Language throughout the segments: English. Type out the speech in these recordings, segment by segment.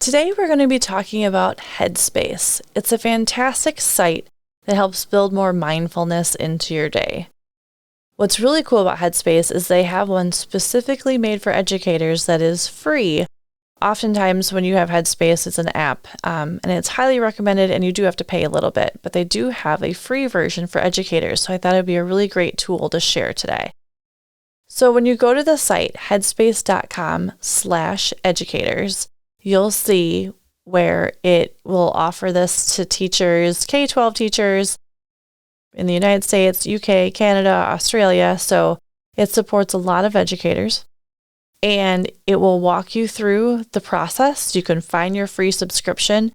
Today we're going to be talking about Headspace. It's a fantastic site that helps build more mindfulness into your day. What's really cool about Headspace is they have one specifically made for educators that is free. Oftentimes when you have Headspace, it's an app, and it's highly recommended, and you do have to pay a little bit, but they do have a free version for educators, so I thought it would be a really great tool to share today. So when you go to the site, headspace.com/educators, you'll see where it will offer this to teachers, K-12 teachers in the United States, UK, Canada, Australia. So it supports a lot of educators, and it will walk you through the process. You can find your free subscription.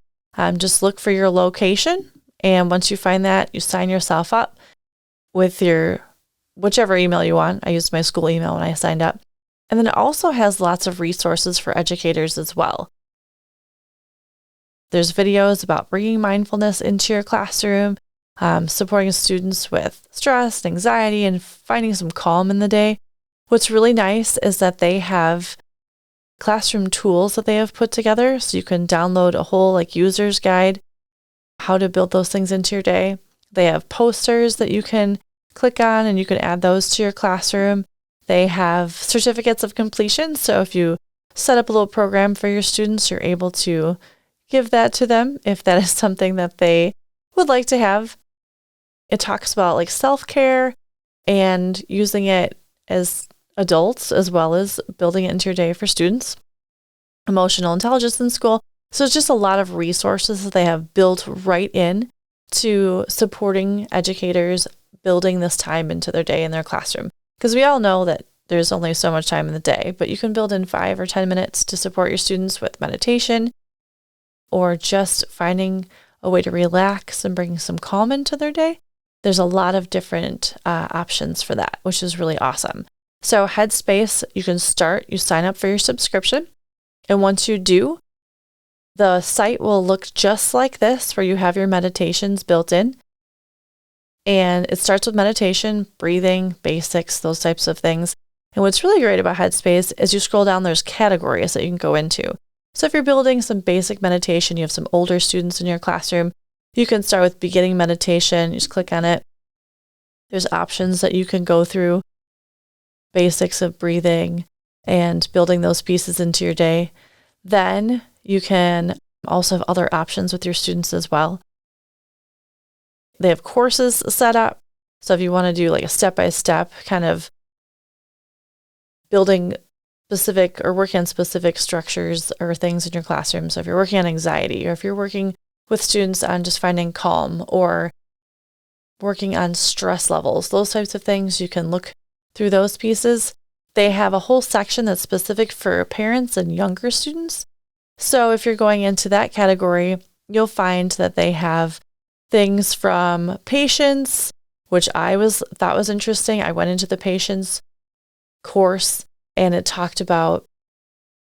Just look for your location, and once you find that, you sign yourself up with your whichever email you want. I used my school email when I signed up. And then it also has lots of resources for educators as well. There's videos about bringing mindfulness into your classroom, supporting students with stress, anxiety, and finding some calm in the day. What's really nice is that they have classroom tools that they have put together, so you can download a whole user's guide, how to build those things into your day. They have posters that you can click on, and you can add those to your classroom. They have certificates of completion, so if you set up a little program for your students, you're able to give that to them if that is something that they would like to have. It talks about self-care and using it as adults as well as building it into your day for students. Emotional intelligence in school. So it's just a lot of resources that they have built right in to supporting educators building this time into their day in their classroom. Because we all know that there's only so much time in the day, but you can build in 5 or 10 minutes to support your students with meditation, or just finding a way to relax and bring some calm into their day. There's a lot of different options for that, which is really awesome. So Headspace, you sign up for your subscription. And once you do, the site will look just like this, where you have your meditations built in. And it starts with meditation, breathing, basics, those types of things. And what's really great about Headspace is you scroll down, there's categories that you can go into. So if you're building some basic meditation, you have some older students in your classroom, you can start with beginning meditation. You just click on it. There's options that you can go through, basics of breathing and building those pieces into your day. Then you can also have other options with your students as well. They have courses set up. So if you want to do a step-by-step kind of building specific or working on specific structures or things in your classroom. So if you're working on anxiety, or if you're working with students on just finding calm, or working on stress levels, those types of things, you can look through those pieces. They have a whole section that's specific for parents and younger students. So if you're going into that category, you'll find that they have things from patience, which I thought was interesting. I went into the patience course, and it talked about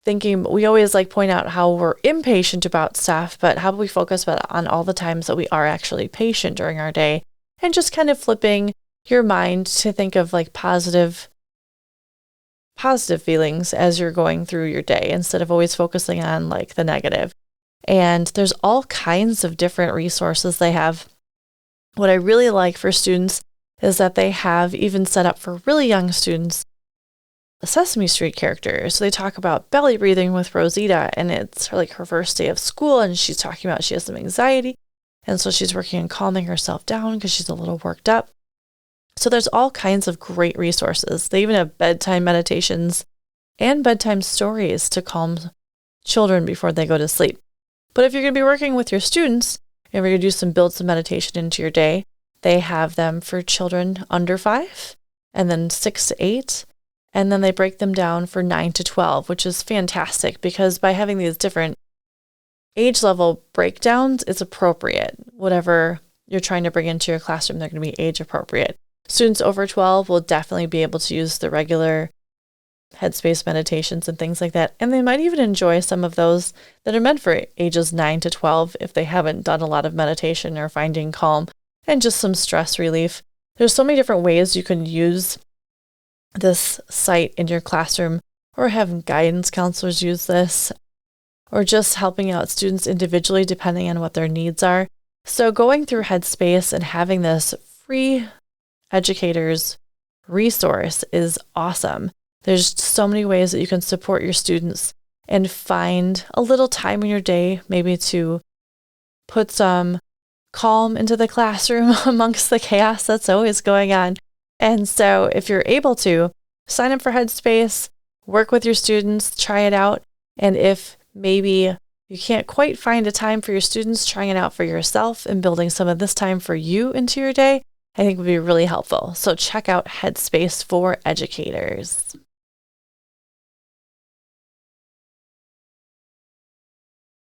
thinking, we always point out how we're impatient about stuff, but how do we focus on all the times that we are actually patient during our day, and just kind of flipping your mind to think of positive feelings as you're going through your day, instead of always focusing on the negative. And there's all kinds of different resources they have. What I really like for students is that they have even set up for really young students a Sesame Street character. So they talk about belly breathing with Rosita, and it's her first day of school, and she's talking about she has some anxiety, and so she's working on calming herself down because she's a little worked up. So there's all kinds of great resources. They even have bedtime meditations and bedtime stories to calm children before they go to sleep. But if you're going to be working with your students and we're going to build some meditation into your day, they have them for children under 5, and then 6 to 8. And then they break them down for 9 to 12, which is fantastic, because by having these different age level breakdowns, it's appropriate. Whatever you're trying to bring into your classroom, they're going to be age appropriate. Students over 12 will definitely be able to use the regular Headspace meditations and things like that. And they might even enjoy some of those that are meant for ages 9 to 12 if they haven't done a lot of meditation or finding calm and just some stress relief. There's so many different ways you can use this site in your classroom, or have guidance counselors use this. or just helping out students individually depending on what their needs are. So going through Headspace and having this free educators resource is awesome. There's so many ways that you can support your students and find a little time in your day, maybe to put some calm into the classroom amongst the chaos that's always going on. And so if you're able to, sign up for Headspace, work with your students, try it out. And if maybe you can't quite find a time for your students, trying it out for yourself and building some of this time for you into your day, I think would be really helpful. So check out Headspace for educators.